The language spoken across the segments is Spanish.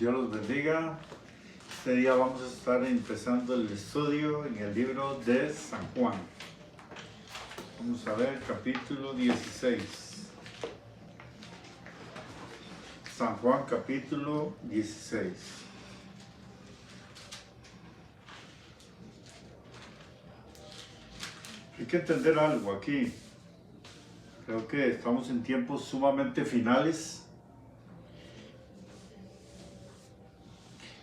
Dios los bendiga. Este día vamos a estar empezando el estudio en el libro de San Juan. Vamos a ver capítulo 16. San Juan capítulo 16. Hay que entender algo aquí. Creo que estamos en tiempos sumamente finales.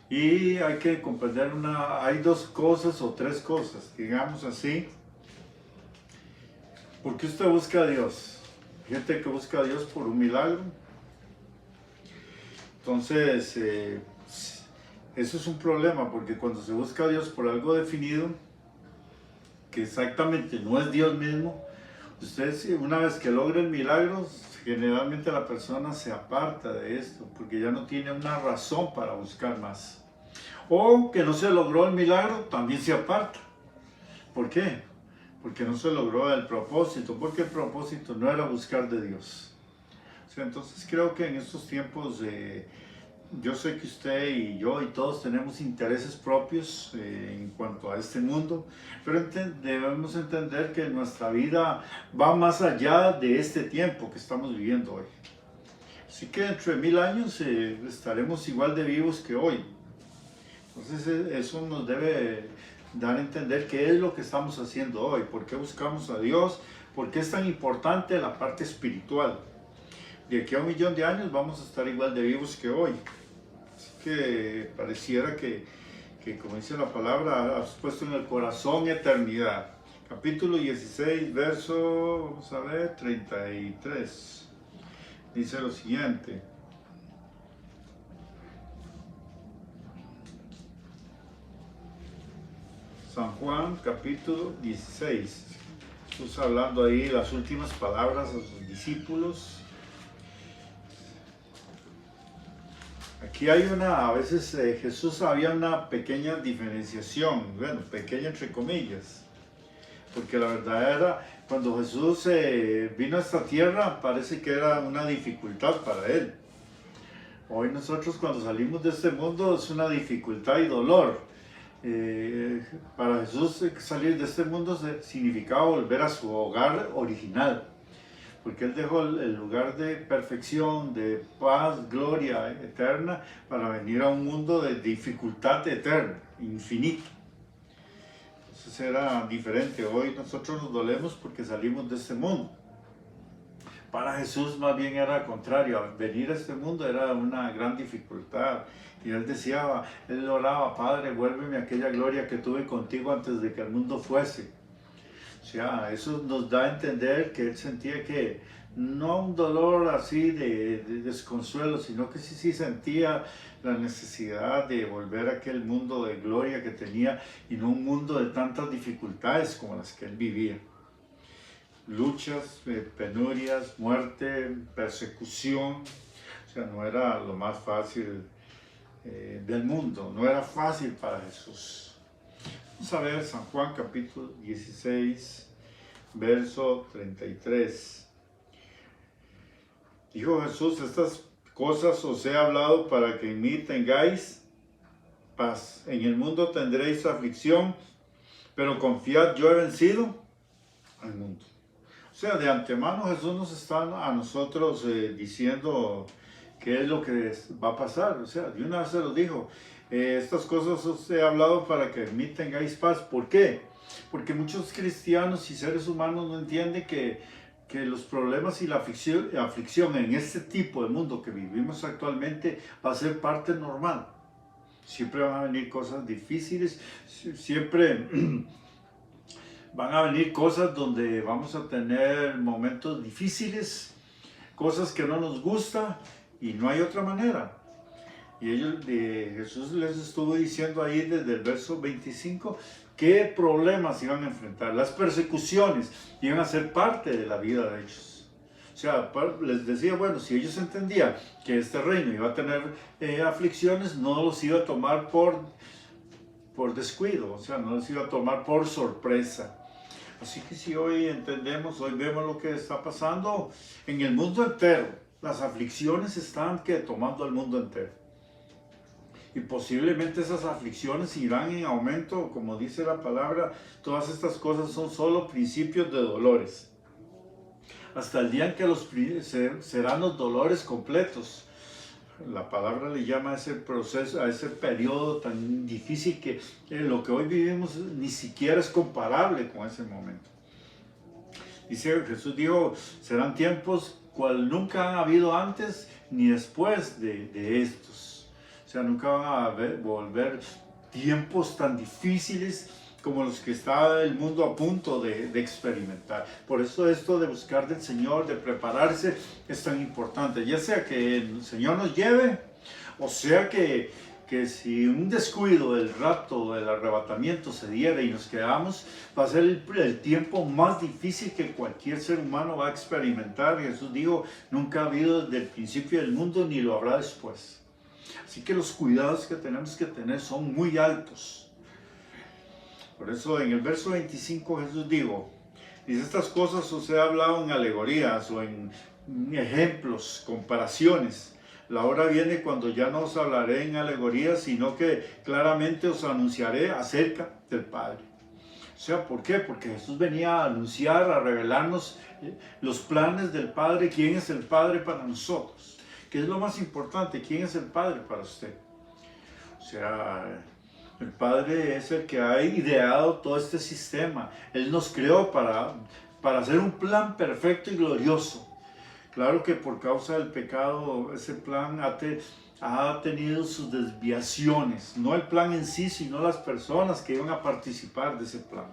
Y hay que comprender hay dos cosas o tres cosas, digamos así. ¿Por qué usted busca a Dios? Hay gente que busca a Dios por un milagro. Entonces, eso es un problema, porque cuando se busca a Dios por algo definido, que exactamente no es Dios mismo, usted una vez que logra el milagro, generalmente la persona se aparta de esto, porque ya no tiene una razón para buscar más. O que no se logró el milagro, también se aparta. ¿Por qué? Porque no se logró el propósito, porque el propósito no era buscar de Dios. O sea, entonces creo que en estos tiempos, yo sé que usted y yo y todos tenemos intereses propios en cuanto a este mundo, pero debemos entender que nuestra vida va más allá de este tiempo que estamos viviendo hoy. Así que dentro de 1000 años estaremos igual de vivos que hoy. Entonces eso nos debe dar a entender qué es lo que estamos haciendo hoy, por qué buscamos a Dios, por qué es tan importante la parte espiritual. De aquí a 1.000.000 de años vamos a estar igual de vivos que hoy. Así que pareciera que como dice la palabra, has puesto en el corazón eternidad. Capítulo 16, verso, vamos a ver, 33. Dice lo siguiente. San Juan, capítulo 16. Jesús hablando ahí las últimas palabras a sus discípulos. Aquí hay a veces Jesús había una pequeña diferenciación, bueno, pequeña entre comillas, porque la verdad era, cuando Jesús vino a esta tierra, parece que era una dificultad para él. Hoy nosotros cuando salimos de este mundo es una dificultad y dolor. Para Jesús salir de este mundo significaba volver a su hogar original, porque Él dejó el lugar de perfección, de paz, gloria eterna, para venir a un mundo de dificultad eterna, infinito. Entonces era diferente. Hoy nosotros nos dolemos porque salimos de este mundo. Para Jesús más bien era al contrario, venir a este mundo era una gran dificultad. Y Él decía, Él oraba, Padre, vuélveme a aquella gloria que tuve contigo antes de que el mundo fuese. O sea, eso nos da a entender que Él sentía que no un dolor así de desconsuelo, sino que sí sentía la necesidad de volver a aquel mundo de gloria que tenía y no un mundo de tantas dificultades como las que Él vivía. Luchas, penurias, muerte, persecución, o sea, no era lo más fácil del mundo, no era fácil para Jesús. Vamos a ver San Juan capítulo 16, verso 33. Dijo Jesús, estas cosas os he hablado para que en mí tengáis paz. En el mundo tendréis aflicción, pero confiad, yo he vencido al mundo. O sea, de antemano Jesús nos está a nosotros diciendo qué es lo que va a pasar. O sea, de una vez se lo dijo, estas cosas os he hablado para que en mí tengáis paz. ¿Por qué? Porque muchos cristianos y seres humanos no entienden que los problemas y la aflicción en este tipo de mundo que vivimos actualmente va a ser parte normal. Siempre van a venir cosas difíciles, siempre van a venir cosas donde vamos a tener momentos difíciles, cosas que no nos gustan y no hay otra manera. Y Jesús les estuvo diciendo ahí desde el verso 25 qué problemas iban a enfrentar. Las persecuciones iban a ser parte de la vida de ellos. O sea, les decía, bueno, si ellos entendían que este reino iba a tener aflicciones, no los iba a tomar por descuido, o sea, no los iba a tomar por sorpresa. Así que si hoy entendemos, hoy vemos lo que está pasando en el mundo entero, las aflicciones están tomando al mundo entero. Y posiblemente esas aflicciones irán en aumento, como dice la palabra. Todas estas cosas son solo principios de dolores. Hasta el día en que serán los dolores completos. La palabra le llama a ese proceso, a ese periodo tan difícil que lo que hoy vivimos ni siquiera es comparable con ese momento. Dice, Jesús dijo, serán tiempos cual nunca han habido antes ni después de estos. O sea, nunca van a volver tiempos tan difíciles como los que está el mundo a punto de experimentar. Por eso esto de buscar del Señor, de prepararse, es tan importante. Ya sea que el Señor nos lleve, o sea que si un descuido del rapto, del arrebatamiento se diera y nos quedamos, va a ser el tiempo más difícil que cualquier ser humano va a experimentar. Jesús dijo, nunca ha habido desde el principio del mundo ni lo habrá después. Así que los cuidados que tenemos que tener son muy altos. Por eso en el verso 25 Jesús dice, estas cosas os he hablado en alegorías o en ejemplos, comparaciones. La hora viene cuando ya no os hablaré en alegorías, sino que claramente os anunciaré acerca del Padre. O sea, ¿por qué? Porque Jesús venía a anunciar, a revelarnos los planes del Padre, quién es el Padre para nosotros. ¿Qué es lo más importante? ¿Quién es el Padre para usted? O sea, el Padre es el que ha ideado todo este sistema. Él nos creó para hacer un plan perfecto y glorioso. Claro que por causa del pecado ese plan ha tenido sus desviaciones. No el plan en sí, sino las personas que iban a participar de ese plan.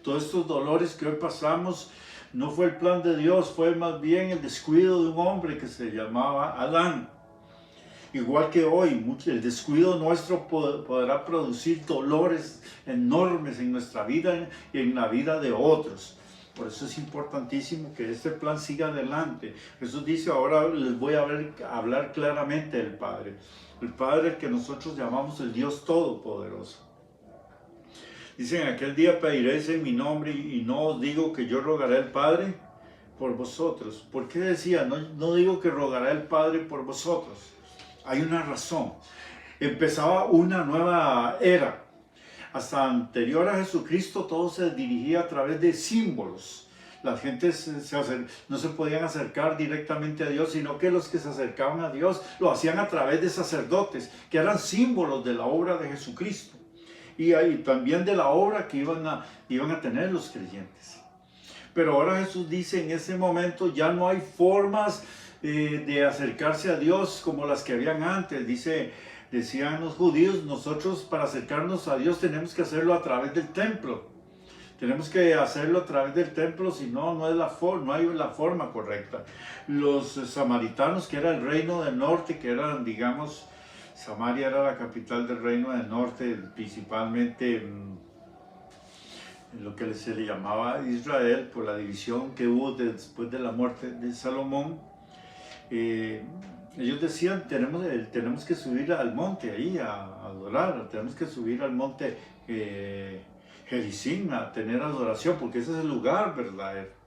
Todos estos dolores que hoy pasamos no fue el plan de Dios, fue más bien el descuido de un hombre que se llamaba Adán. Igual que hoy, el descuido nuestro podrá producir dolores enormes en nuestra vida y en la vida de otros. Por eso es importantísimo que este plan siga adelante. Jesús dice, ahora les voy a hablar claramente del Padre. El Padre que nosotros llamamos el Dios Todopoderoso. Dice, en aquel día pediréis en mi nombre y no os digo que yo rogaré al Padre por vosotros. ¿Por qué decía? No digo que rogaré al Padre por vosotros. Hay una razón. Empezaba una nueva era. Hasta anterior a Jesucristo todo se dirigía a través de símbolos. Las gentes no se podían acercar directamente a Dios, sino que los que se acercaban a Dios lo hacían a través de sacerdotes, que eran símbolos de la obra de Jesucristo. Y también de la obra que iban a tener los creyentes. Pero ahora Jesús dice, en ese momento ya no hay formas de acercarse a Dios como las que habían antes. Decían los judíos, nosotros para acercarnos a Dios tenemos que hacerlo a través del templo. Tenemos que hacerlo a través del templo, si no, no hay la forma correcta. Los samaritanos, que era el reino del norte, que eran, digamos, Samaria era la capital del reino del norte, principalmente lo que se le llamaba Israel, por la división que hubo después de la muerte de Salomón. Ellos decían, tenemos que subir al monte ahí a adorar, tenemos que subir al monte Gerizim a tener adoración, porque ese es el lugar verdadero.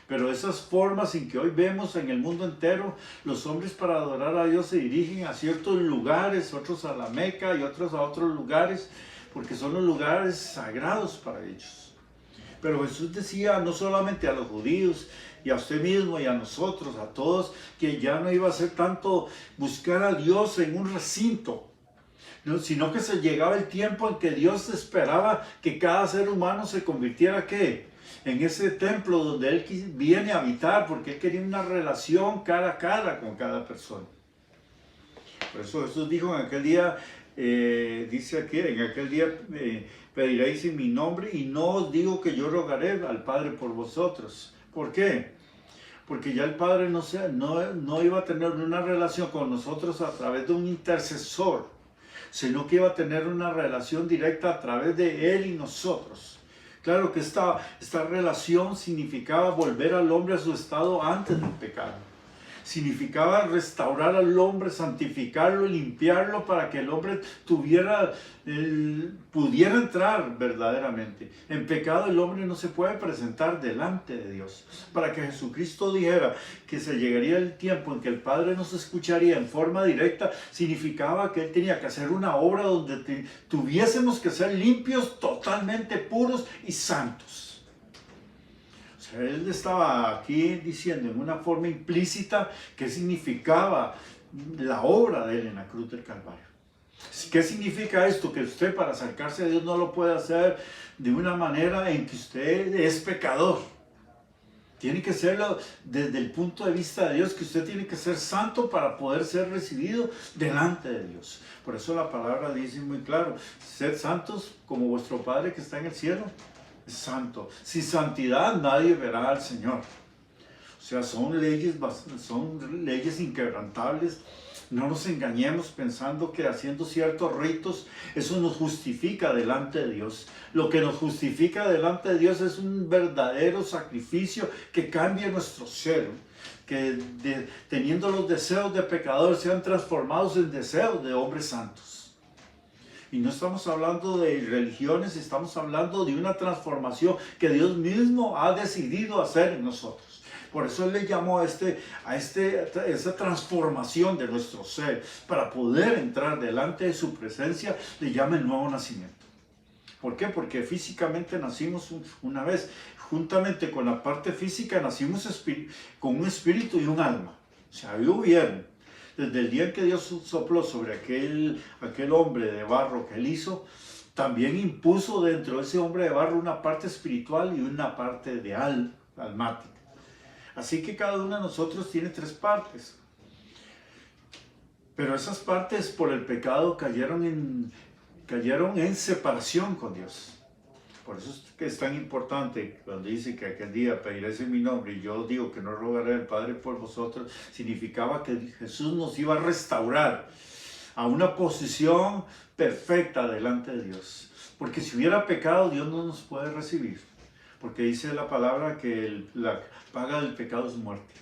Pero esas formas en que hoy vemos en el mundo entero, los hombres para adorar a Dios se dirigen a ciertos lugares, otros a la Meca y otros a otros lugares, porque son los lugares sagrados para ellos. Pero Jesús decía no solamente a los judíos, y a usted mismo y a nosotros, a todos, que ya no iba a ser tanto buscar a Dios en un recinto, sino que se llegaba el tiempo en que Dios esperaba que cada ser humano se convirtiera, ¿qué? En ese templo donde Él viene a habitar, porque Él quería una relación cara a cara con cada persona. Por eso Jesús dijo en aquel día, dice aquí, en aquel día pediréis en mi nombre y no os digo que yo rogaré al Padre por vosotros. ¿Por qué? Porque ya el Padre no iba a tener una relación con nosotros a través de un intercesor, sino que iba a tener una relación directa a través de Él y nosotros. Claro que esta relación significaba volver al hombre a su estado antes del pecado. Significaba restaurar al hombre, santificarlo, limpiarlo para que el hombre pudiera entrar verdaderamente. En pecado el hombre no se puede presentar delante de Dios. Para que Jesucristo dijera que se llegaría el tiempo en que el Padre nos escucharía en forma directa, significaba que Él tenía que hacer una obra donde tuviésemos que ser limpios, totalmente puros y santos. Él estaba aquí diciendo en una forma implícita qué significaba la obra de Él en la cruz del Calvario. ¿Qué significa esto? Que usted para acercarse a Dios no lo puede hacer de una manera en que usted es pecador. Tiene que serlo desde el punto de vista de Dios, que usted tiene que ser santo para poder ser recibido delante de Dios. Por eso la palabra dice muy claro, sed santos como vuestro Padre que está en el cielo santo. Sin santidad nadie verá al Señor. O sea, son leyes inquebrantables. No nos engañemos pensando que haciendo ciertos ritos eso nos justifica delante de Dios. Lo que nos justifica delante de Dios es un verdadero sacrificio que cambie nuestro ser, que teniendo los deseos de pecador sean transformados en deseos de hombres santos. Y no estamos hablando de religiones, estamos hablando de una transformación que Dios mismo ha decidido hacer en nosotros. Por eso Él le llamó a esa transformación de nuestro ser. Para poder entrar delante de su presencia, le llama el nuevo nacimiento. ¿Por qué? Porque físicamente nacimos una vez. Juntamente con la parte física nacimos con un espíritu y un alma. O sea, hubieron. Desde el día en que Dios sopló sobre aquel hombre de barro que Él hizo, también impuso dentro de ese hombre de barro una parte espiritual y una parte de almática. Así que cada uno de nosotros tiene 3 partes. Pero esas partes por el pecado cayeron en separación con Dios. Por eso es que es tan importante cuando dice que aquel día pediréis en mi nombre y yo digo que no rogaré al Padre por vosotros, significaba que Jesús nos iba a restaurar a una posición perfecta delante de Dios. Porque si hubiera pecado, Dios no nos puede recibir. Porque dice la palabra que la paga del pecado es muerte.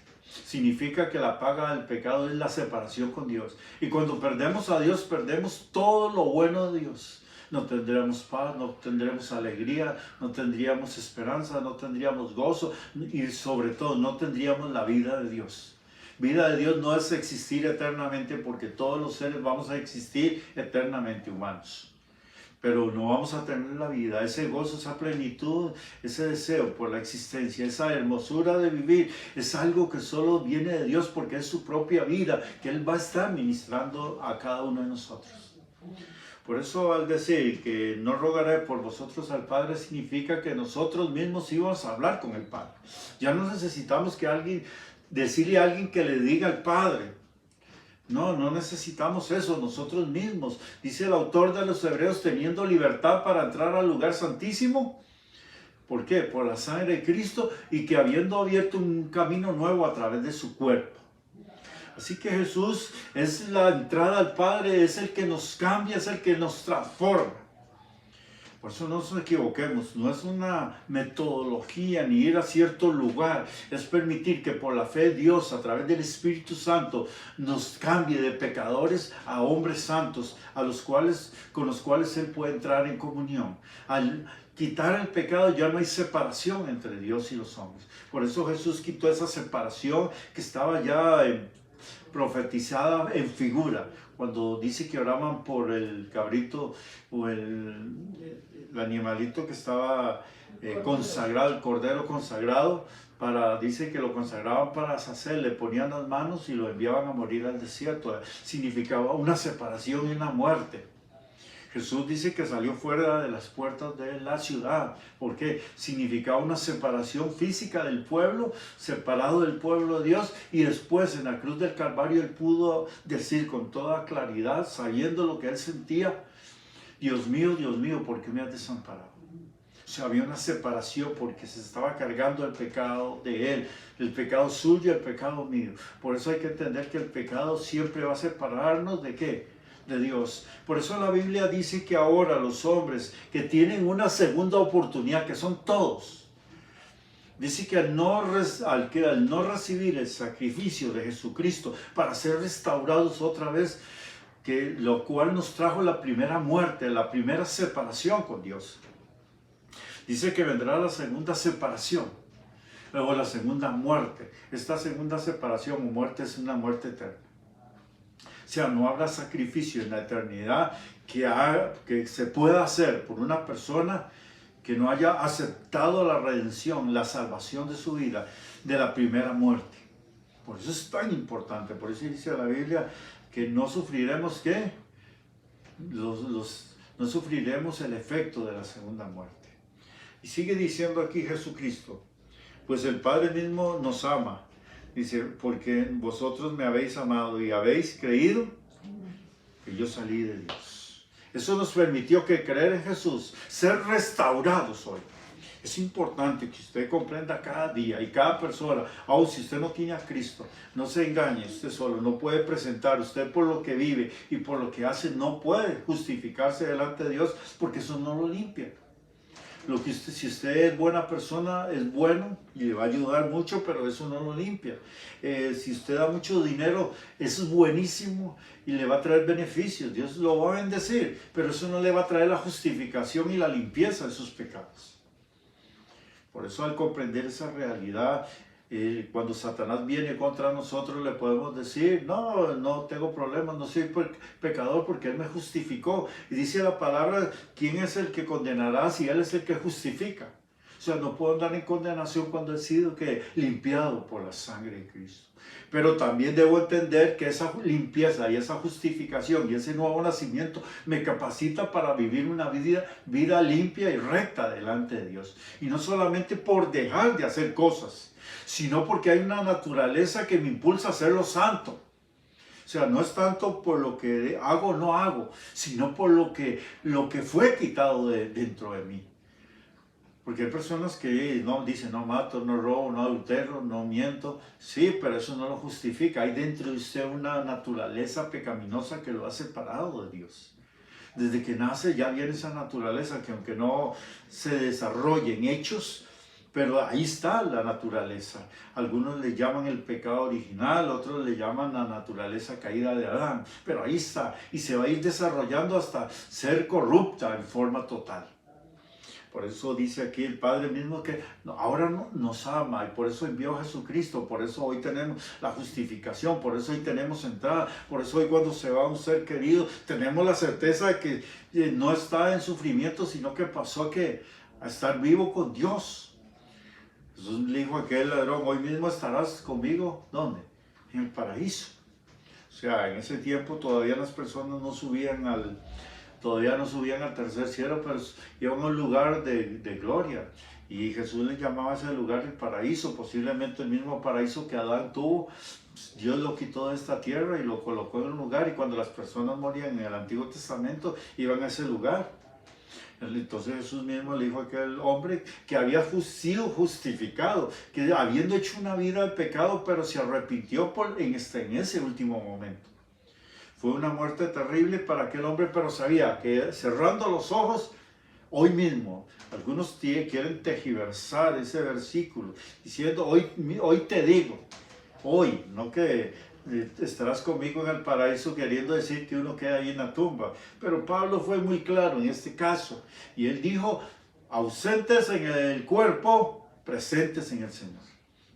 Significa que la paga del pecado es la separación con Dios. Y cuando perdemos a Dios, perdemos todo lo bueno de Dios. No tendremos paz, no tendremos alegría, no tendríamos esperanza, no tendríamos gozo y sobre todo no tendríamos la vida de Dios. Vida de Dios no es existir eternamente porque todos los seres vamos a existir eternamente humanos. Pero no vamos a tener la vida, ese gozo, esa plenitud, ese deseo por la existencia, esa hermosura de vivir, es algo que solo viene de Dios porque es su propia vida que Él va a estar ministrando a cada uno de nosotros. Por eso al decir que no rogaré por vosotros al Padre, significa que nosotros mismos íbamos a hablar con el Padre. Ya no necesitamos decirle a alguien que le diga al Padre. No necesitamos eso, nosotros mismos. Dice el autor de los Hebreos, teniendo libertad para entrar al lugar santísimo. ¿Por qué? Por la sangre de Cristo y que habiendo abierto un camino nuevo a través de su cuerpo. Así que Jesús es la entrada al Padre, es el que nos cambia, es el que nos transforma. Por eso no nos equivoquemos, no es una metodología ni ir a cierto lugar, es permitir que por la fe Dios a través del Espíritu Santo nos cambie de pecadores a hombres santos, con los cuales Él puede entrar en comunión. Al quitar el pecado ya no hay separación entre Dios y los hombres. Por eso Jesús quitó esa separación que estaba ya profetizada en figura, cuando dice que oraban por el cabrito o el animalito que estaba consagrado, el cordero consagrado, dice que lo consagraban para sacer, le ponían las manos y lo enviaban a morir al desierto. Significaba una separación y una muerte. Jesús dice que salió fuera de las puertas de la ciudad, porque significaba una separación física del pueblo, separado del pueblo de Dios, y después en la cruz del Calvario Él pudo decir con toda claridad, sabiendo lo que Él sentía, Dios mío, ¿por qué me has desamparado? O sea, había una separación porque se estaba cargando el pecado de Él, el pecado suyo y el pecado mío. Por eso hay que entender que el pecado siempre va a separarnos ¿de qué? De Dios. Por eso la Biblia dice que ahora los hombres que tienen una segunda oportunidad, que son todos, Dice que al no recibir el sacrificio de Jesucristo para ser restaurados otra vez, que lo cual nos trajo la primera muerte, la primera separación con Dios. Dice que vendrá la segunda separación, luego la segunda muerte. Esta segunda separación o muerte es una muerte eterna. O sea, no habrá sacrificio en la eternidad que se pueda hacer por una persona que no haya aceptado la redención, la salvación de su vida, de la primera muerte. Por eso es tan importante, por eso dice la Biblia que no sufriremos, ¿qué? No sufriremos el efecto de la segunda muerte. Y sigue diciendo aquí Jesucristo, pues el Padre mismo nos ama. Dice, porque vosotros me habéis amado y habéis creído que yo salí de Dios. Eso nos permitió que creer en Jesús, ser restaurados hoy. Es importante que usted comprenda cada día y cada persona, aun si usted no tiene a Cristo, no se engañe, usted solo no puede presentar, usted por lo que vive y por lo que hace no puede justificarse delante de Dios porque eso no lo limpia. Si usted es buena persona, es bueno y le va a ayudar mucho, pero eso no lo limpia. Si usted da mucho dinero, eso es buenísimo y le va a traer beneficios. Dios lo va a bendecir, pero eso no le va a traer la justificación y la limpieza de sus pecados. Por eso, al comprender esa realidad, cuando Satanás viene contra nosotros, le podemos decir, no tengo problemas, no soy pecador porque Él me justificó. Y dice la palabra, ¿quién es el que condenará si Él es el que justifica? O sea, no puedo andar en condenación cuando he sido limpiado por la sangre de Cristo. Pero también debo entender que esa limpieza y esa justificación y ese nuevo nacimiento me capacita para vivir una vida limpia y recta delante de Dios. Y no solamente por dejar de hacer cosas, sino porque hay una naturaleza que me impulsa a hacerlo santo. O sea, no es tanto por lo que hago o no hago, sino por lo que fue quitado dentro de mí. Porque hay personas que dicen, no mato, no robo, no adultero, no miento. Sí, pero eso no lo justifica. Hay dentro de usted una naturaleza pecaminosa que lo ha separado de Dios. Desde que nace ya viene esa naturaleza que aunque no se desarrolle en hechos, pero ahí está la naturaleza. Algunos le llaman el pecado original, otros le llaman la naturaleza caída de Adán. Pero ahí está y se va a ir desarrollando hasta ser corrupta en forma total. Por eso dice aquí el Padre mismo que ahora nos ama y por eso envió a Jesucristo, por eso hoy tenemos la justificación, por eso hoy tenemos entrada, por eso hoy cuando se va un ser querido tenemos la certeza de que no está en sufrimiento, sino que pasó a estar vivo con Dios. Jesús le dijo a aquel ladrón, hoy mismo estarás conmigo, ¿dónde? En el paraíso. O sea, en ese tiempo todavía las personas no subían al tercer cielo, pero iban a un lugar de gloria. Y Jesús le llamaba a ese lugar el paraíso, posiblemente el mismo paraíso que Adán tuvo. Dios lo quitó de esta tierra y lo colocó en un lugar, y cuando las personas morían en el Antiguo Testamento, iban a ese lugar. Entonces Jesús mismo le dijo a aquel hombre que había sido justificado, que habiendo hecho una vida de pecado, pero se arrepintió en ese último momento. Fue una muerte terrible para aquel hombre, pero sabía que cerrando los ojos, hoy mismo, algunos quieren tergiversar ese versículo, diciendo, hoy te digo, hoy, no que estarás conmigo en el paraíso, queriendo decir que uno queda ahí en la tumba. Pero Pablo fue muy claro en este caso, y él dijo, ausentes en el cuerpo, presentes en el Señor.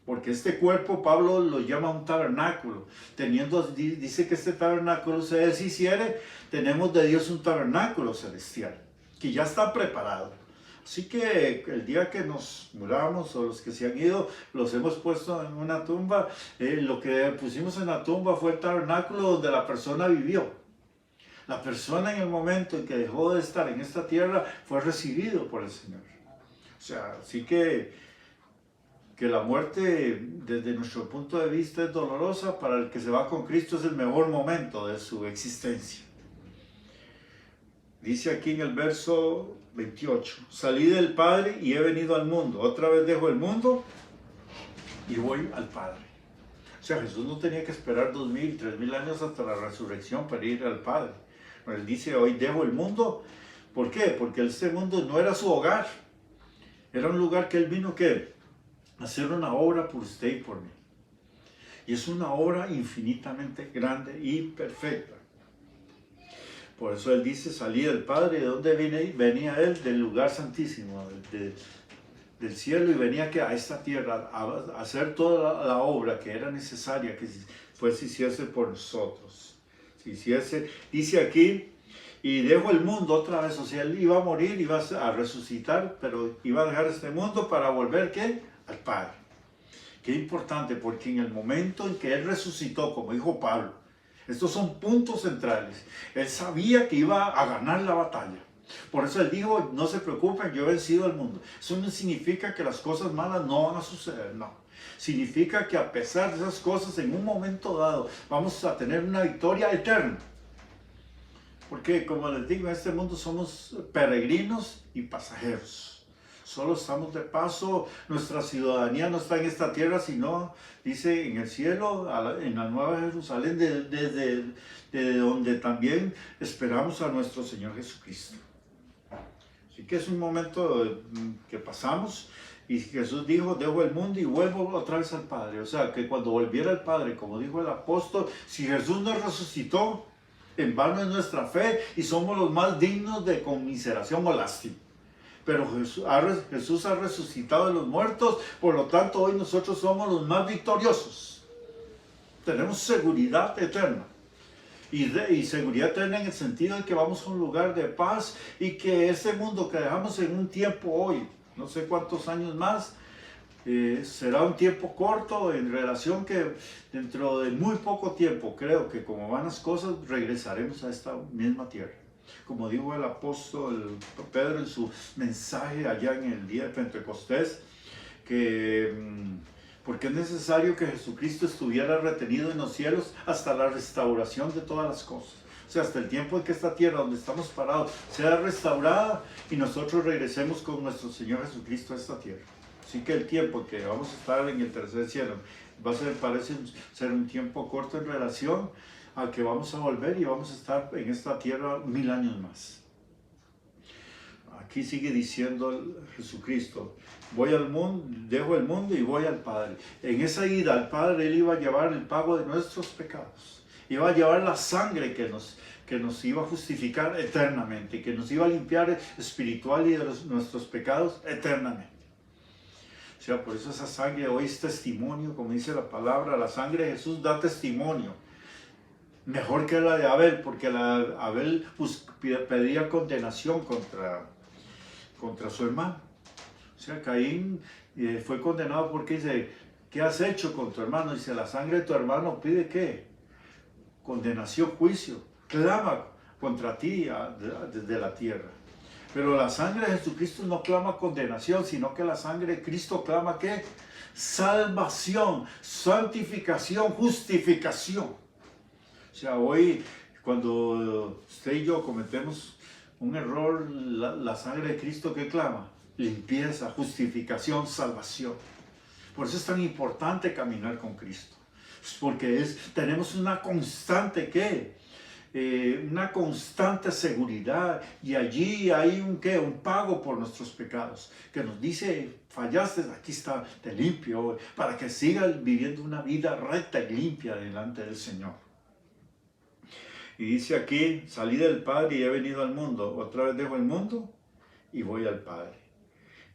Porque este cuerpo Pablo lo llama un tabernáculo. Dice que este tabernáculo se deshiciere, tenemos de Dios un tabernáculo celestial, que ya está preparado. Así que el día que nos muramos, o los que se han ido, los hemos puesto en una tumba. Lo que pusimos en la tumba fue el tabernáculo donde la persona vivió. La persona en el momento en que dejó de estar en esta tierra fue recibido por el Señor. O sea, así que la muerte desde nuestro punto de vista es dolorosa, para el que se va con Cristo es el mejor momento de su existencia. Dice aquí en el verso 28, salí del Padre y he venido al mundo, otra vez dejo el mundo y voy al Padre. O sea, Jesús no tenía que esperar 2000, 3000 años hasta la resurrección para ir al Padre. Él dice, hoy dejo el mundo. ¿Por qué? Porque este mundo no era su hogar, era un lugar que él vino, ¿qué? hacer una obra por usted y por mí. Y es una obra infinitamente grande y perfecta. Por eso Él dice, salí del Padre. ¿De dónde venía Él? Del lugar santísimo, del cielo, y venía a esta tierra a hacer toda la obra que era necesaria que se hiciese por nosotros. Se hiciese, dice aquí, y dejó el mundo otra vez. O sea, Él iba a morir, iba a resucitar, pero iba a dejar este mundo para volver, ¿qué? Al Padre. Qué importante, porque en el momento en que Él resucitó, como dijo Pablo, estos son puntos centrales. Él sabía que iba a ganar la batalla. Por eso Él dijo, no se preocupen, yo he vencido al mundo. Eso no significa que las cosas malas no van a suceder, no. Significa que a pesar de esas cosas, en un momento dado, vamos a tener una victoria eterna. Porque, como les digo, en este mundo somos peregrinos y pasajeros. Solo estamos de paso, nuestra ciudadanía no está en esta tierra, sino, dice, en el cielo, en la Nueva Jerusalén, desde donde también esperamos a nuestro Señor Jesucristo. Así que es un momento que pasamos, y Jesús dijo, dejo el mundo y vuelvo otra vez al Padre. O sea, que cuando volviera al Padre, como dijo el apóstol, si Jesús nos resucitó, en vano es nuestra fe y somos los más dignos de conmiseración o lástima. Pero Jesús ha resucitado de los muertos, por lo tanto hoy nosotros somos los más victoriosos. Tenemos seguridad eterna. Y seguridad eterna en el sentido de que vamos a un lugar de paz y que ese mundo que dejamos en un tiempo hoy, no sé cuántos años más, será un tiempo corto en relación que dentro de muy poco tiempo, creo que como van las cosas, regresaremos a esta misma tierra. Como dijo el apóstol Pedro en su mensaje allá en el día de Pentecostés, que porque es necesario que Jesucristo estuviera retenido en los cielos hasta la restauración de todas las cosas. O sea, hasta el tiempo en que esta tierra donde estamos parados sea restaurada y nosotros regresemos con nuestro Señor Jesucristo a esta tierra. Así que el tiempo que vamos a estar en el tercer cielo parece ser un tiempo corto en relación a que vamos a volver y vamos a estar en esta tierra 1000 años más. Aquí sigue diciendo Jesucristo, voy al mundo, dejo el mundo y voy al Padre. En esa ida al Padre Él iba a llevar el pago de nuestros pecados. Iba a llevar la sangre que nos iba a justificar eternamente, que nos iba a limpiar espiritual y de nuestros pecados eternamente. O sea, por eso esa sangre hoy es testimonio, como dice la palabra, la sangre de Jesús da testimonio. Mejor que la de Abel, porque Abel pedía condenación contra su hermano. O sea, Caín fue condenado porque dice, ¿qué has hecho con tu hermano? Dice, la sangre de tu hermano pide ¿qué? Condenación, juicio, clama contra ti desde la tierra. Pero la sangre de Jesucristo no clama condenación, sino que la sangre de Cristo clama ¿qué? Salvación, santificación, justificación. O sea, hoy cuando usted y yo cometemos un error, la sangre de Cristo ¿qué clama? Limpieza, justificación, salvación. Por eso es tan importante caminar con Cristo. Porque tenemos una constante ¿qué? Una constante seguridad, y allí hay un pago por nuestros pecados, que nos dice, fallaste, aquí está, te limpio, para que sigas viviendo una vida recta y limpia delante del Señor. Y dice aquí, salí del Padre y he venido al mundo, otra vez dejo el mundo y voy al Padre.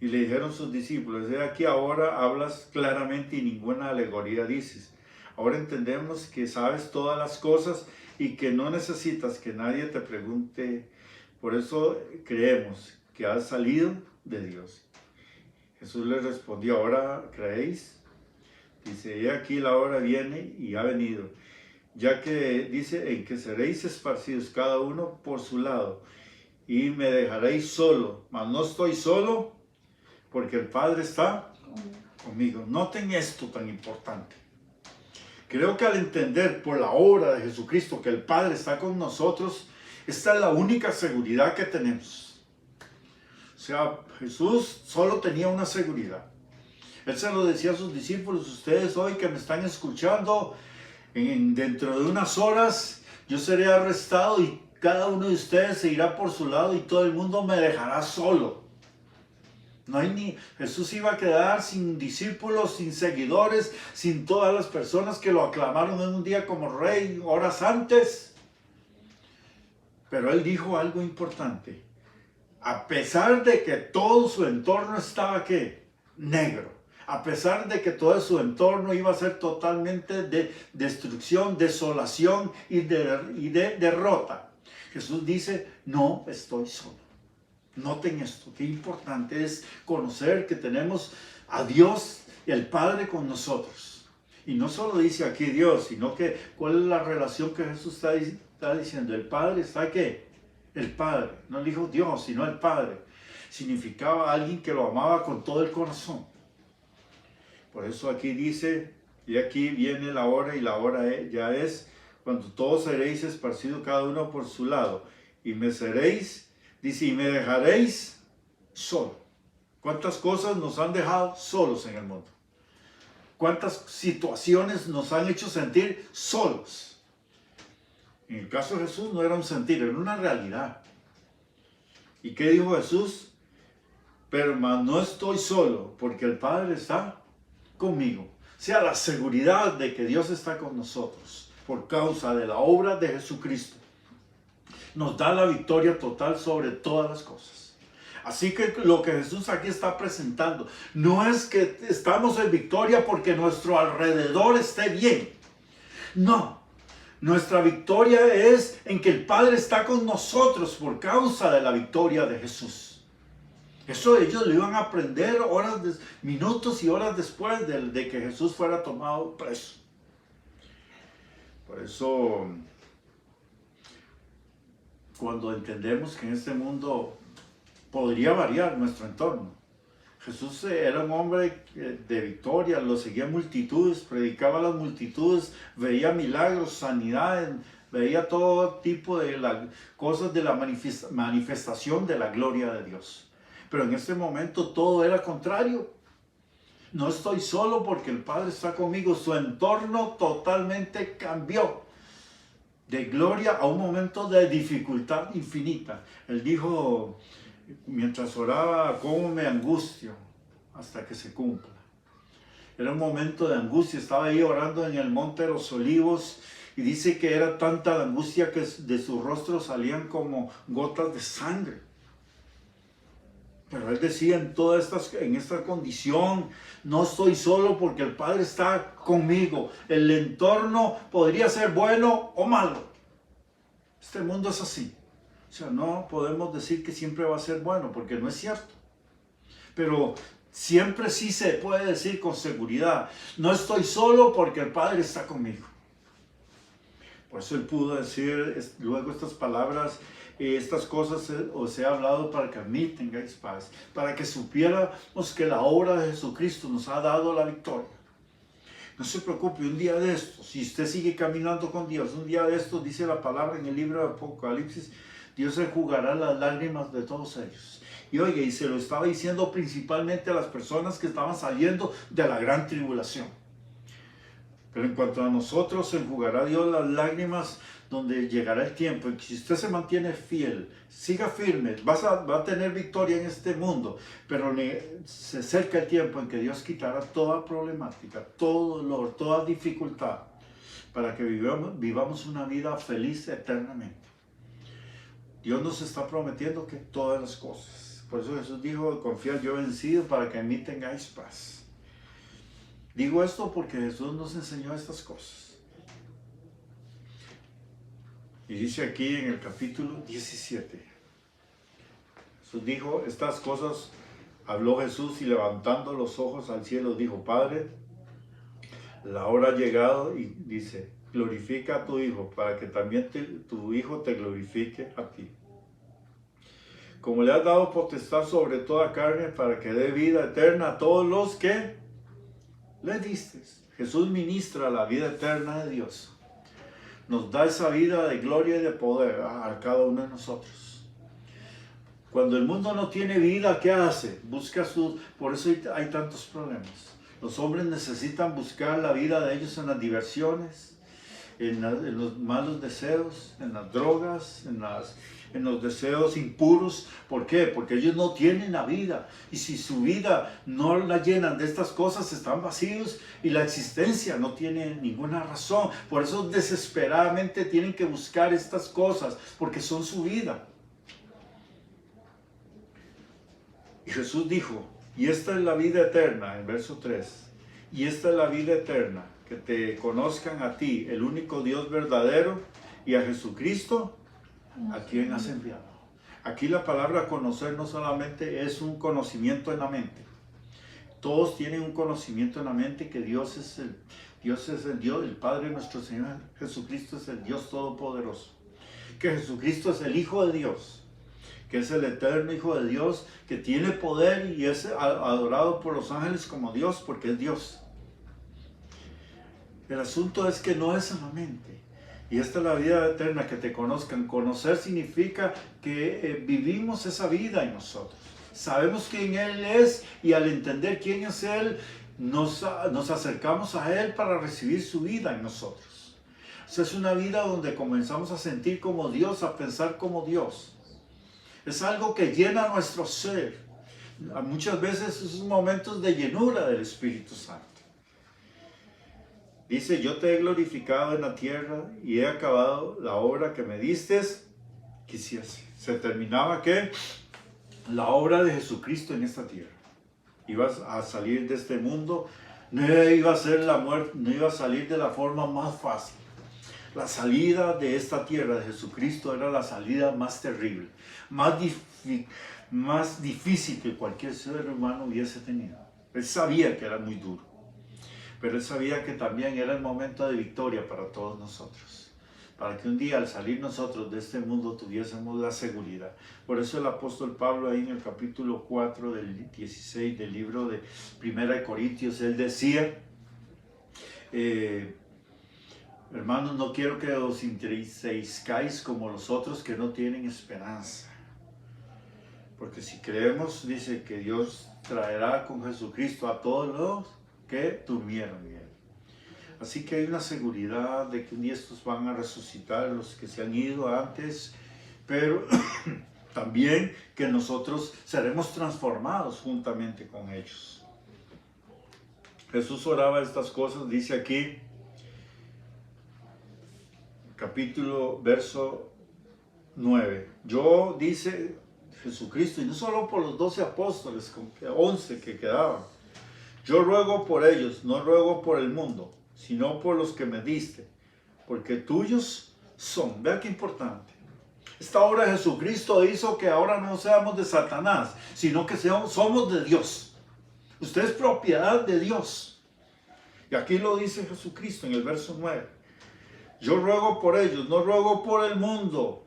Y le dijeron sus discípulos, de aquí ahora hablas claramente y ninguna alegoría dices. Ahora entendemos que sabes todas las cosas y que no necesitas que nadie te pregunte. Por eso creemos que has salido de Dios. Jesús les respondió, ¿ahora creéis? Dice, he aquí la hora viene y ha venido, ya que dice, en que seréis esparcidos cada uno por su lado, y me dejaréis solo, mas no estoy solo, porque el Padre está conmigo. Noten esto tan importante. Creo que al entender por la obra de Jesucristo que el Padre está con nosotros, esta es la única seguridad que tenemos. O sea, Jesús solo tenía una seguridad. Él se lo decía a sus discípulos, ustedes hoy que me están escuchando, dentro de unas horas yo seré arrestado y cada uno de ustedes se irá por su lado y todo el mundo me dejará solo. Jesús iba a quedar sin discípulos, sin seguidores, sin todas las personas que lo aclamaron en un día como rey horas antes. Pero él dijo algo importante. A pesar de que todo su entorno estaba, ¿qué? Negro. A pesar de que todo su entorno iba a ser totalmente de destrucción, desolación y de derrota. Jesús dice, no estoy solo. Noten esto, qué importante es conocer que tenemos a Dios, el Padre, con nosotros. Y no solo dice aquí Dios, sino que cuál es la relación que Jesús está diciendo. El Padre está ¿qué? El Padre. No dijo Dios, sino el Padre. Significaba alguien que lo amaba con todo el corazón. Por eso aquí dice, y aquí viene la hora, y la hora ya es cuando todos seréis esparcidos cada uno por su lado. Y me seréis... Dice, y me dejaréis solo. ¿Cuántas cosas nos han dejado solos en el mundo? ¿Cuántas situaciones nos han hecho sentir solos? En el caso de Jesús no era un sentir, era una realidad. ¿Y qué dijo Jesús? Pero no estoy solo, porque el Padre está conmigo. O sea, la seguridad de que Dios está con nosotros por causa de la obra de Jesucristo nos da la victoria total sobre todas las cosas. Así que lo que Jesús aquí está presentando no es que estamos en victoria porque nuestro alrededor esté bien. No, nuestra victoria es en que el Padre está con nosotros por causa de la victoria de Jesús. Eso ellos lo iban a aprender minutos y horas después de que Jesús fuera tomado preso. Por eso, cuando entendemos que en este mundo podría variar nuestro entorno. Jesús era un hombre de victoria, lo seguían multitudes, predicaba a las multitudes, veía milagros, sanidades, veía todo tipo de cosas de la manifestación de la gloria de Dios. Pero en este momento todo era contrario. No estoy solo porque el Padre está conmigo. Su entorno totalmente cambió. De gloria a un momento de dificultad infinita. Él dijo, mientras oraba, cómo me angustio hasta que se cumpla. Era un momento de angustia. Estaba ahí orando en el Monte de los Olivos y dice que era tanta la angustia que de su rostro salían como gotas de sangre. Pero él decía en esta condición, no estoy solo porque el Padre está conmigo. El entorno podría ser bueno o malo. Este mundo es así. O sea, no podemos decir que siempre va a ser bueno porque no es cierto. Pero siempre sí se puede decir con seguridad, no estoy solo porque el Padre está conmigo. Por eso él pudo decir luego estas palabras, estas cosas os he hablado para que a mí tengáis paz, para que supiéramos que la obra de Jesucristo nos ha dado la victoria. No se preocupe, un día de estos, si usted sigue caminando con Dios, un día de estos, dice la palabra en el libro de Apocalipsis, Dios enjugará las lágrimas de todos ellos. Y oye, y se lo estaba diciendo principalmente a las personas que estaban saliendo de la gran tribulación. Pero en cuanto a nosotros, enjugará Dios las lágrimas donde llegará el tiempo. Y si usted se mantiene fiel, siga firme, va a tener victoria en este mundo. Pero se acerca el tiempo en que Dios quitará toda problemática, todo dolor, toda dificultad, para que vivamos una vida feliz eternamente. Dios nos está prometiendo que todas las cosas. Por eso Jesús dijo, confiad, yo he vencido para que en mí tengáis paz. Digo esto porque Jesús nos enseñó estas cosas. Y dice aquí en el capítulo 17. Jesús dijo, estas cosas habló Jesús y levantando los ojos al cielo dijo, Padre, la hora ha llegado y dice, glorifica a tu Hijo para que también tu Hijo te glorifique a ti. Como le has dado potestad sobre toda carne para que dé vida eterna a todos los que le diste. Jesús ministra la vida eterna de Dios. Nos da esa vida de gloria y de poder a cada uno de nosotros. Cuando el mundo no tiene vida, ¿qué hace? Por eso hay tantos problemas. Los hombres necesitan buscar la vida de ellos en las diversiones, en los malos deseos, en las drogas, en los deseos impuros. ¿Por qué? Porque ellos no tienen la vida. Y si su vida no la llenan de estas cosas, están vacíos y la existencia no tiene ninguna razón. Por eso desesperadamente tienen que buscar estas cosas, porque son su vida. Y Jesús dijo, y esta es la vida eterna, en verso 3, y esta es la vida eterna, que te conozcan a ti, el único Dios verdadero, y a Jesucristo, a quien has enviado. Aquí la palabra conocer no solamente es un conocimiento en la mente. Todos tienen un conocimiento en la mente que Dios es el Dios, el Padre de nuestro Señor Jesucristo es el Dios Todopoderoso. Que Jesucristo es el Hijo de Dios, que es el eterno Hijo de Dios, que tiene poder y es adorado por los ángeles como Dios, porque es Dios. El asunto es que no es en la mente. Y esta es la vida eterna, que te conozcan. Conocer significa que vivimos esa vida en nosotros. Sabemos quién Él es y al entender quién es Él, nos acercamos a Él para recibir su vida en nosotros. O sea, es una vida donde comenzamos a sentir como Dios, a pensar como Dios. Es algo que llena nuestro ser. Muchas veces son momentos de llenura del Espíritu Santo. Dice, yo te he glorificado en la tierra y he acabado la obra que me diste, quisiese. Se terminaba ¿qué? La obra de Jesucristo en esta tierra. Ibas a salir de este mundo, no iba a ser la muerte, no iba a salir de la forma más fácil. La salida de esta tierra de Jesucristo era la salida más terrible, más difícil que cualquier ser humano hubiese tenido. Él sabía que era muy duro. Pero Él sabía que también era el momento de victoria para todos nosotros. Para que un día al salir nosotros de este mundo tuviésemos la seguridad. Por eso el apóstol Pablo ahí en el capítulo 4 del 16 del libro de 1 Corintios, él decía, hermanos, no quiero que os entristezcáis como los otros que no tienen esperanza. Porque si creemos, dice que Dios traerá con Jesucristo a todos los que durmieron en Él. Así que hay una seguridad de que un día estos van a resucitar, los que se han ido antes, pero también que nosotros seremos transformados juntamente con ellos. Jesús oraba estas cosas, dice aquí, capítulo, verso 9. Yo, dice Jesucristo, y no solo por los 12 apóstoles, 11 que quedaban, yo ruego por ellos, no ruego por el mundo, sino por los que me diste, porque tuyos son. Vea qué importante. Esta obra de Jesucristo hizo que ahora no seamos de Satanás, sino que somos de Dios. Usted es propiedad de Dios. Y aquí lo dice Jesucristo en el verso 9. Yo ruego por ellos, no ruego por el mundo,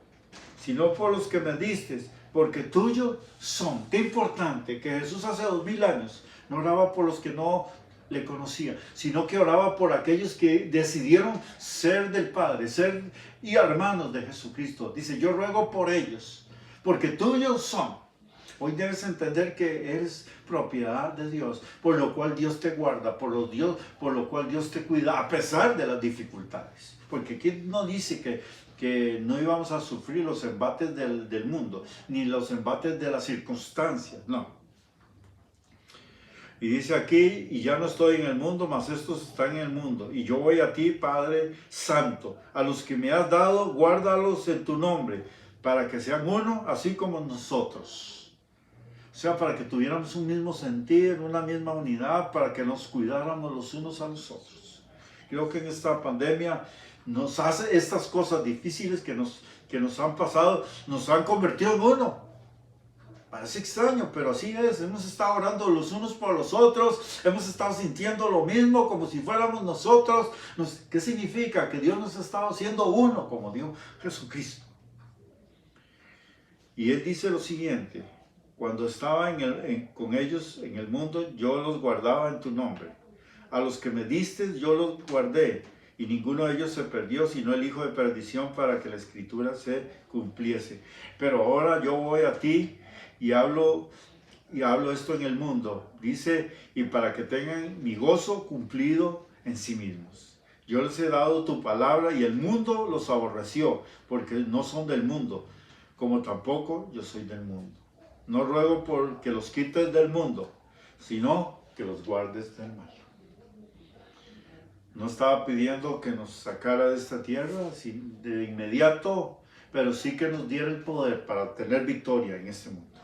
sino por los que me diste, porque tuyos son. Qué importante que Jesús hace 2000 años no oraba por los que no le conocían, sino que oraba por aquellos que decidieron ser del Padre, ser y hermanos de Jesucristo. Dice, yo ruego por ellos, porque tuyos son. Hoy debes entender que eres propiedad de Dios, por lo cual Dios te guarda, por lo cual Dios te cuida, a pesar de las dificultades. Porque aquí no dice que no íbamos a sufrir los embates del mundo, ni los embates de las circunstancias, no. Y dice aquí, y ya no estoy en el mundo, mas estos están en el mundo. Y yo voy a ti, Padre Santo, a los que me has dado, guárdalos en tu nombre, para que sean uno, así como nosotros. O sea, para que tuviéramos un mismo sentir, una misma unidad, para que nos cuidáramos los unos a los otros. Creo que en esta pandemia nos hace estas cosas difíciles que nos han pasado, nos han convertido en uno. Parece extraño, pero así es. Hemos estado orando los unos por los otros. Hemos estado sintiendo lo mismo como si fuéramos nosotros. ¿Qué significa? Que Dios nos ha estado haciendo uno como Dios Jesucristo. Y Él dice lo siguiente. Cuando estaba con ellos en el mundo, yo los guardaba en tu nombre. A los que me diste, yo los guardé. Y ninguno de ellos se perdió, sino el hijo de perdición, para que la escritura se cumpliese. Pero ahora yo voy a ti, y hablo esto en el mundo, dice, y para que tengan mi gozo cumplido en sí mismos. Yo les he dado tu palabra y el mundo los aborreció, porque no son del mundo, como tampoco yo soy del mundo. No ruego por que los quites del mundo, sino que los guardes del mal. No estaba pidiendo que nos sacara de esta tierra así de inmediato, pero sí que nos diera el poder para tener victoria en este mundo.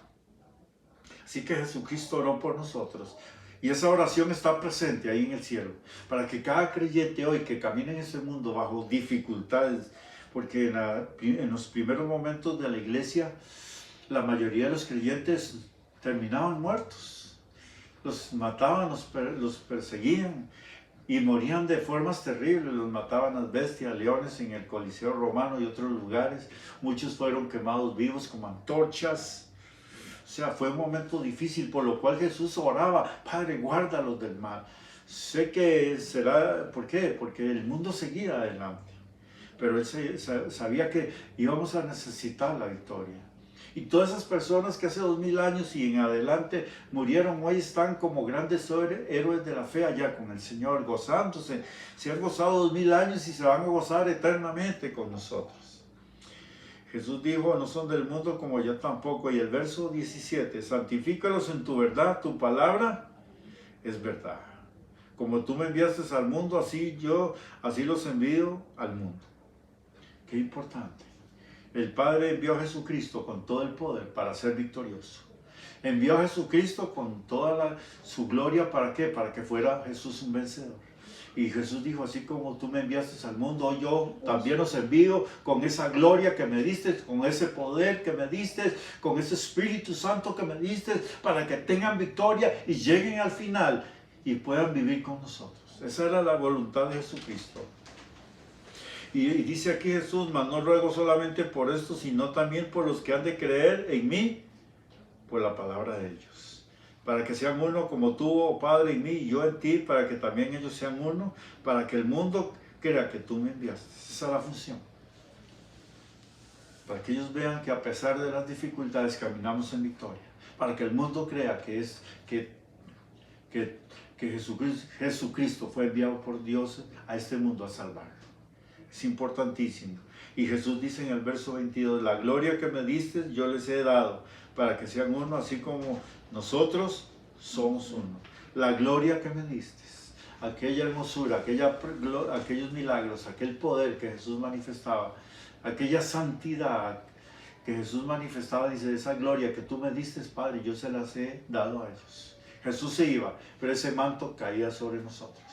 Así que Jesucristo oró por nosotros. Y esa oración está presente ahí en el cielo, para que cada creyente hoy que camine en ese mundo bajo dificultades, porque en los primeros momentos de la iglesia, la mayoría de los creyentes terminaban muertos. Los mataban, los perseguían y morían de formas terribles. Los mataban las bestias, leones en el Coliseo Romano y otros lugares. Muchos fueron quemados vivos como antorchas. O sea, fue un momento difícil, por lo cual Jesús oraba: Padre, guárdalos del mal. Sé que será, ¿por qué? Porque el mundo seguía adelante, pero él sabía que íbamos a necesitar la victoria. Y todas esas personas que hace 2000 años y en adelante murieron, hoy están como grandes héroes de la fe allá con el Señor, gozándose. Se han gozado 2000 años y se van a gozar eternamente con nosotros. Jesús dijo: no son del mundo como yo tampoco. Y el verso 17: santifícalos en tu verdad, tu palabra es verdad. Como tú me enviaste al mundo, así los envío al mundo. Qué importante. El Padre envió a Jesucristo con todo el poder para ser victorioso. Envió a Jesucristo con toda su gloria, ¿para qué? Para que fuera Jesús un vencedor. Y Jesús dijo: así como tú me enviaste al mundo, yo también os envío con esa gloria que me diste, con ese poder que me diste, con ese Espíritu Santo que me diste, para que tengan victoria y lleguen al final y puedan vivir con nosotros. Esa era la voluntad de Jesucristo. Y dice aquí Jesús: mas no ruego solamente por esto, sino también por los que han de creer en mí, por la palabra de ellos. Para que sean uno como tú, oh Padre, en mí y yo en ti, para que también ellos sean uno, para que el mundo crea que tú me enviaste. Esa es la función. Para que ellos vean que a pesar de las dificultades caminamos en victoria. Para que el mundo crea que Jesucristo fue enviado por Dios a este mundo a salvarlo. Es importantísimo. Y Jesús dice en el verso 22: la gloria que me diste yo les he dado, para que sean uno, así como nosotros somos uno. La gloria que me diste, aquella hermosura, aquellos milagros, aquel poder que Jesús manifestaba, aquella santidad que Jesús manifestaba, dice: esa gloria que tú me diste, Padre, yo se las he dado a ellos. Jesús se iba, pero ese manto caía sobre nosotros.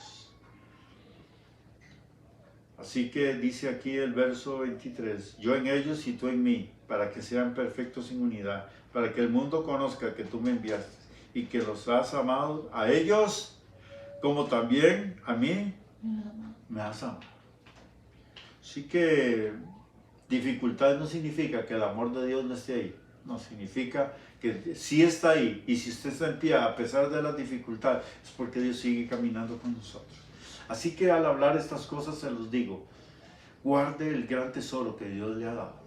Así que dice aquí el verso 23: yo en ellos y tú en mí, para que sean perfectos en unidad, para que el mundo conozca que tú me enviaste y que los has amado a ellos como también a mí me has amado. Así que dificultad no significa que el amor de Dios no esté ahí. No, significa que sí está ahí. Y si usted está en pie a pesar de las dificultades, es porque Dios sigue caminando con nosotros. Así que al hablar estas cosas se los digo: guarde el gran tesoro que Dios le ha dado.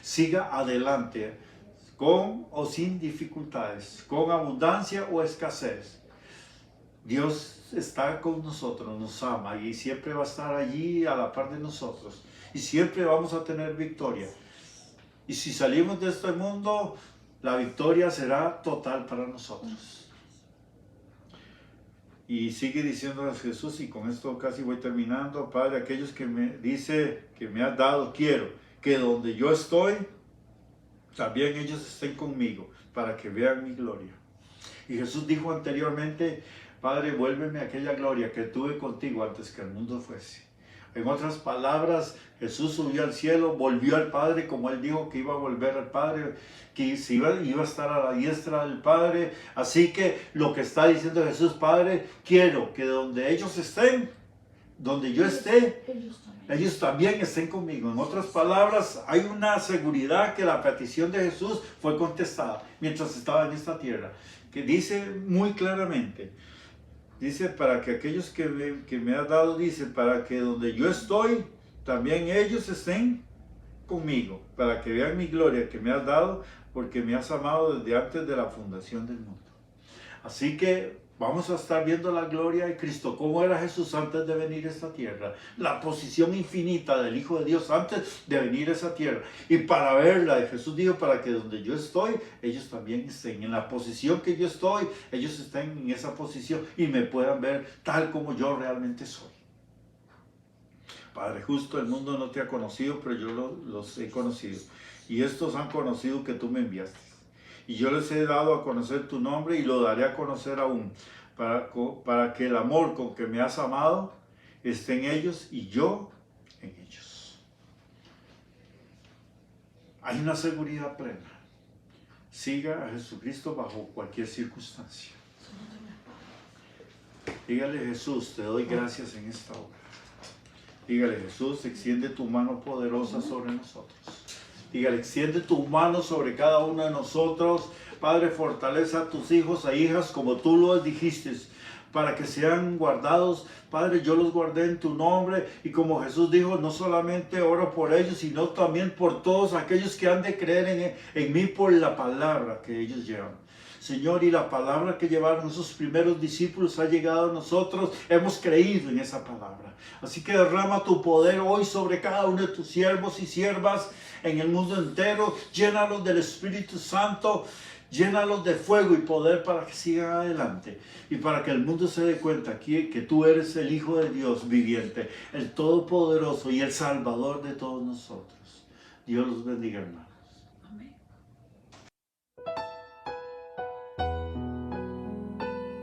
Siga adelante con o sin dificultades, con abundancia o escasez. Dios está con nosotros, nos ama y siempre va a estar allí a la par de nosotros. Y siempre vamos a tener victoria. Y si salimos de este mundo, la victoria será total para nosotros. Y sigue diciendo Jesús, y con esto casi voy terminando: Padre, aquellos que me dice que me has dado, quiero que donde yo estoy, también ellos estén conmigo, para que vean mi gloria. Y Jesús dijo anteriormente: Padre, vuélveme aquella gloria que tuve contigo antes que el mundo fuese. En otras palabras, Jesús subió al cielo, volvió al Padre, como Él dijo que iba a volver al Padre, que iba a estar a la diestra del Padre. Así que lo que está diciendo Jesús: Padre, quiero que donde ellos estén, donde yo esté, ellos también estén conmigo. En otras palabras, hay una seguridad que la petición de Jesús fue contestada mientras estaba en esta tierra, que dice muy claramente. Dice: para que aquellos que me has dado, dice, para que donde yo estoy, también ellos estén conmigo, para que vean mi gloria que me has dado, porque me has amado desde antes de la fundación del mundo. Así que vamos a estar viendo la gloria de Cristo, cómo era Jesús antes de venir a esta tierra, la posición infinita del Hijo de Dios antes de venir a esa tierra. Y para verla, Jesús dijo, para que donde yo estoy, ellos también estén. En la posición que yo estoy, ellos estén en esa posición y me puedan ver tal como yo realmente soy. Padre justo, el mundo no te ha conocido, pero yo los he conocido. Y estos han conocido que tú me enviaste. Y yo les he dado a conocer tu nombre y lo daré a conocer aún, para que el amor con que me has amado esté en ellos y yo en ellos. Hay una seguridad plena. Siga a Jesucristo bajo cualquier circunstancia. Dígale, Jesús, te doy gracias en esta hora. Dígale, Jesús, extiende tu mano poderosa sobre nosotros. Dígale, extiende tu mano sobre cada uno de nosotros. Padre, fortaleza a tus hijos e hijas como tú lo dijiste, para que sean guardados. Padre, yo los guardé en tu nombre, y como Jesús dijo, no solamente oro por ellos, sino también por todos aquellos que han de creer en mí por la palabra que ellos llevan. Señor, y la palabra que llevaron esos primeros discípulos ha llegado a nosotros. Hemos creído en esa palabra. Así que derrama tu poder hoy sobre cada uno de tus siervos y siervas en el mundo entero. Llénalos del Espíritu Santo. Llénalos de fuego y poder para que sigan adelante. Y para que el mundo se dé cuenta aquí que tú eres el Hijo de Dios viviente, el Todopoderoso y el Salvador de todos nosotros. Dios los bendiga, hermano.